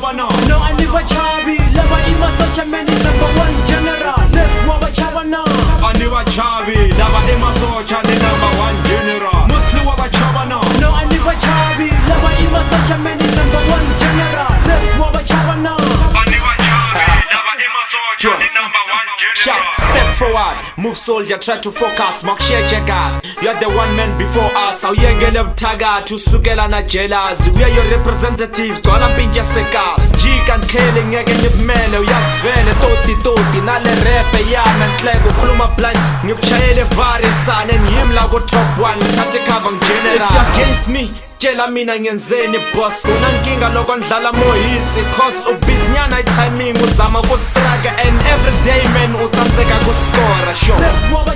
No, I never chabi. Lava ima such a many #1 general. Snap waba chabana. I never chabi. Lava ima such a #1 general. Muslim waba chabana. No, I never chabi. Lava ima such a many #1 general. Snap waba chabana. I never chabi. Lava ima such a #1 general. Shout, step forward, move soldier, try to focus, mark share checkers. You're the one man before us. Awuyekele buthaka tusukela na jealous. We are your representatives, gonna be just sekas. Jika nhlele ngeke ngibumele uyasivele toti nale rap yami enhleko khuluma blind ngikuchayele varisane ngiyimi la ku top 1 thathe cover ngegeneral. If you against me tshela mina ngenzeni boss unankinga lokho ndlala mo hits cause ubiznyana timing uzama ku strike and every day man utsandzeka ku score sure. Snap waba